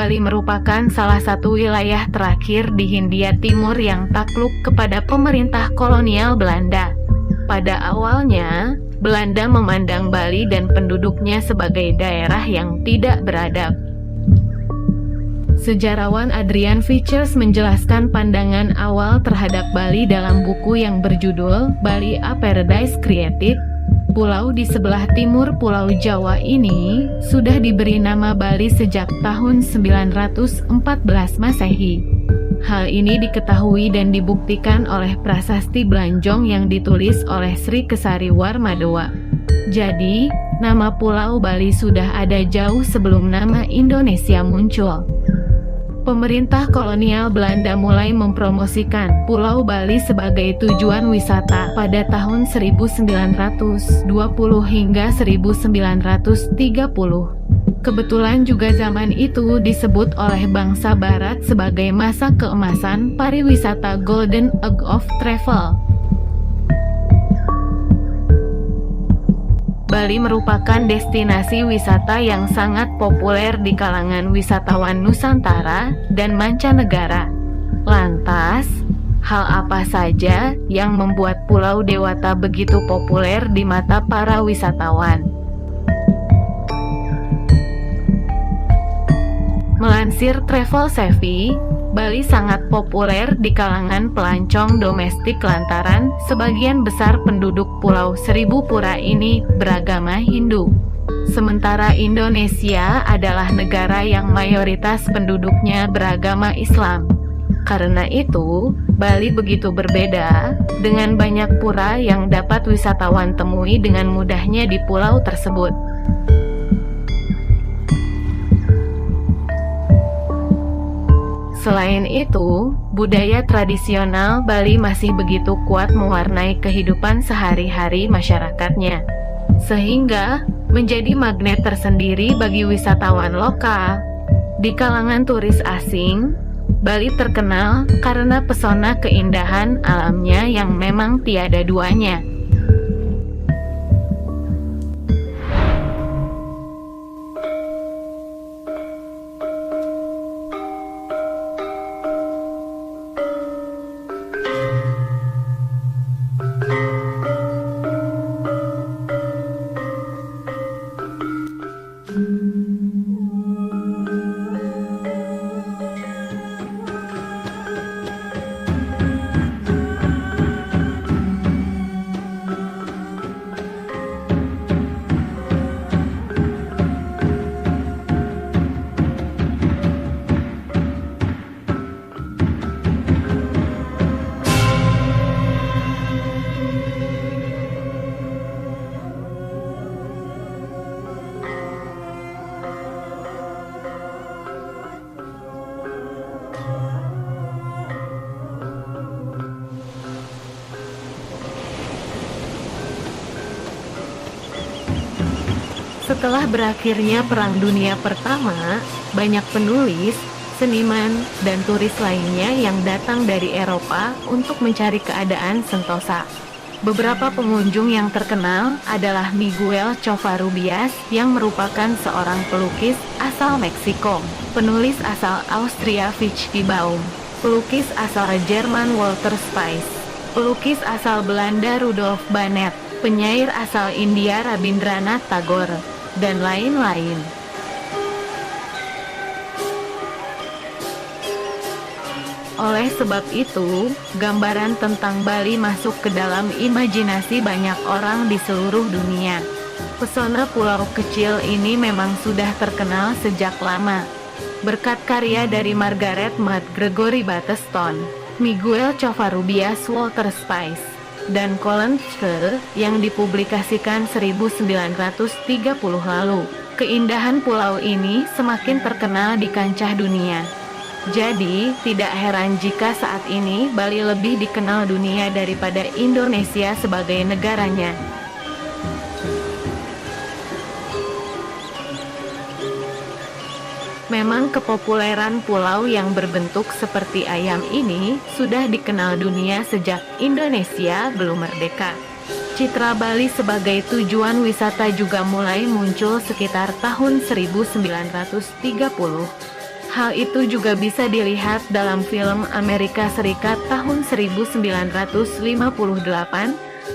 Bali merupakan salah satu wilayah terakhir di Hindia Timur yang takluk kepada pemerintah kolonial Belanda. Pada awalnya, Belanda memandang Bali dan penduduknya sebagai daerah yang tidak beradab. Sejarawan Adrian Features menjelaskan pandangan awal terhadap Bali dalam buku yang berjudul Bali A Paradise Created. Pulau di sebelah timur Pulau Jawa ini sudah diberi nama Bali sejak tahun 914 Masehi. Hal ini diketahui dan dibuktikan oleh prasasti Blanjong yang ditulis oleh Sri Kesari Warmadewa. Jadi, nama Pulau Bali sudah ada jauh sebelum nama Indonesia muncul. Pemerintah kolonial Belanda mulai mempromosikan Pulau Bali sebagai tujuan wisata pada tahun 1920 hingga 1930. Kebetulan juga zaman itu disebut oleh bangsa barat sebagai masa keemasan pariwisata Golden Age of Travel. Bali merupakan destinasi wisata yang sangat populer di kalangan wisatawan Nusantara dan mancanegara. Lantas, hal apa saja yang membuat Pulau Dewata begitu populer di mata para wisatawan? Melansir Travel Savvy, Bali sangat populer di kalangan pelancong domestik lantaran sebagian besar penduduk Pulau Seribu Pura ini beragama Hindu. Sementara Indonesia adalah negara yang mayoritas penduduknya beragama Islam. Karena itu, Bali begitu berbeda dengan banyak pura yang dapat wisatawan temui dengan mudahnya di pulau tersebut. Selain itu, budaya tradisional Bali masih begitu kuat mewarnai kehidupan sehari-hari masyarakatnya, sehingga menjadi magnet tersendiri bagi wisatawan lokal. Di kalangan turis asing, Bali terkenal karena pesona keindahan alamnya yang memang tiada duanya. Setelah berakhirnya Perang Dunia Pertama, banyak penulis, seniman, dan turis lainnya yang datang dari Eropa untuk mencari keadaan sentosa. Beberapa pengunjung yang terkenal adalah Miguel Covarrubias yang merupakan seorang pelukis asal Meksiko, penulis asal Austria Fichte Baum, pelukis asal Jerman Walter Spies, pelukis asal Belanda Rudolf Banet, penyair asal India Rabindranath Tagore, dan lain-lain. Oleh sebab itu, gambaran tentang Bali masuk ke dalam imajinasi banyak orang di seluruh dunia. Pesona pulau kecil ini memang sudah terkenal sejak lama. Berkat karya dari Margaret Mead, Gregory Bateson, Miguel Covarrubias, Walter Spies, dan Colin Scher yang dipublikasikan 1930 lalu. Keindahan pulau ini semakin terkenal di kancah dunia. Jadi, tidak heran jika saat ini Bali lebih dikenal dunia daripada Indonesia sebagai negaranya. Memang kepopuleran pulau yang berbentuk seperti ayam ini sudah dikenal dunia sejak Indonesia belum merdeka. Citra Bali sebagai tujuan wisata juga mulai muncul sekitar tahun 1930. Hal itu juga bisa dilihat dalam film Amerika Serikat tahun 1958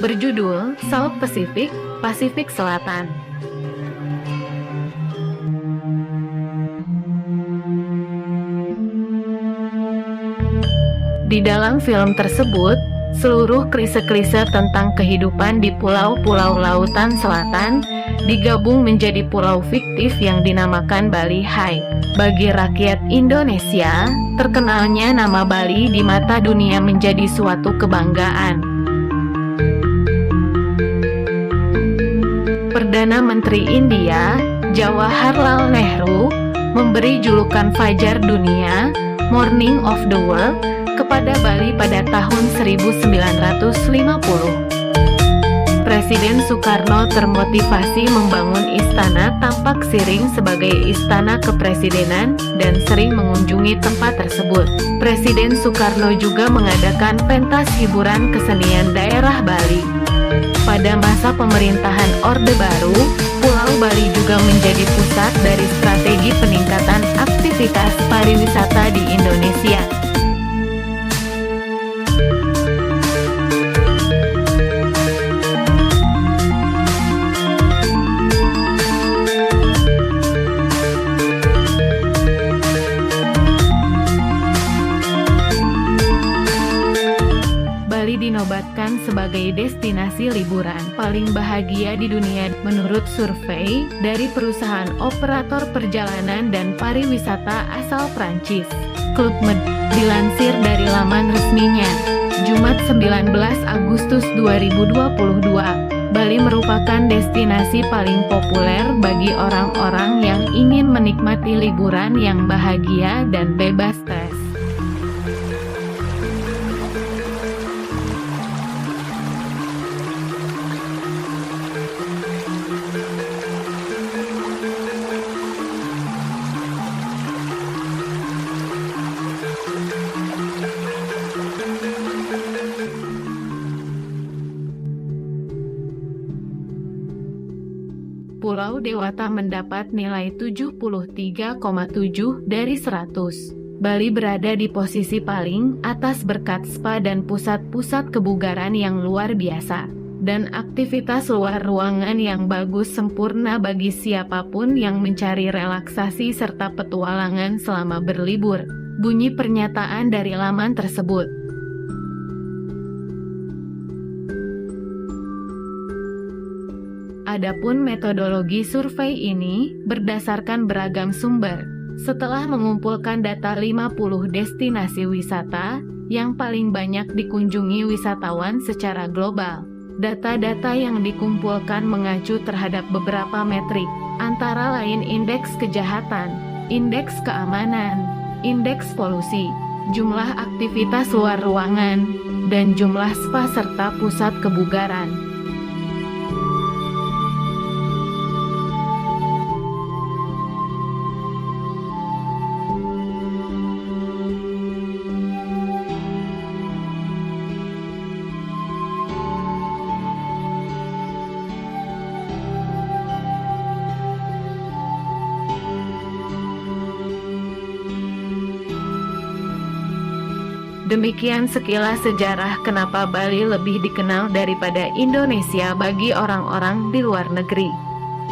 berjudul South Pacific, Pasifik Selatan. Di dalam film tersebut, seluruh klise-klise tentang kehidupan di pulau-pulau lautan selatan digabung menjadi pulau fiktif yang dinamakan Bali Hai. Bagi rakyat Indonesia, terkenalnya nama Bali di mata dunia menjadi suatu kebanggaan. Perdana Menteri India, Jawaharlal Nehru, memberi julukan Fajar Dunia, Morning of the World, kepada Bali pada tahun 1950. Presiden Soekarno termotivasi membangun istana tampak siring sebagai istana kepresidenan dan sering mengunjungi tempat tersebut. Presiden Soekarno juga mengadakan pentas hiburan kesenian daerah Bali. Pada masa pemerintahan Orde Baru, Pulau Bali juga menjadi pusat dari strategi peningkatan aktivitas pariwisata di Indonesia. Dinobatkan sebagai destinasi liburan paling bahagia di dunia menurut survei dari perusahaan operator perjalanan dan pariwisata asal Prancis. Club Med dilansir dari laman resminya, Jumat 19 Agustus 2022, Bali merupakan destinasi paling populer bagi orang-orang yang ingin menikmati liburan yang bahagia dan bebas stres. Pulau Dewata mendapat nilai 73,7 dari 100. Bali berada di posisi paling atas berkat spa dan pusat-pusat kebugaran yang luar biasa, dan aktivitas luar ruangan yang bagus sempurna bagi siapapun yang mencari relaksasi serta petualangan selama berlibur. Bunyi pernyataan dari laman tersebut. Adapun metodologi survei ini berdasarkan beragam sumber. Setelah mengumpulkan data 50 destinasi wisata yang paling banyak dikunjungi wisatawan secara global. Data-data yang dikumpulkan mengacu terhadap beberapa metrik, antara lain indeks kejahatan, indeks keamanan, indeks polusi, jumlah aktivitas luar ruangan, dan jumlah spa serta pusat kebugaran. Demikian sekilas sejarah kenapa Bali lebih dikenal daripada Indonesia bagi orang-orang di luar negeri.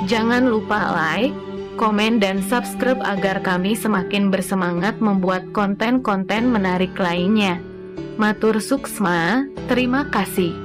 Jangan lupa like, komen, dan subscribe agar kami semakin bersemangat membuat konten-konten menarik lainnya. Matur suksma, terima kasih.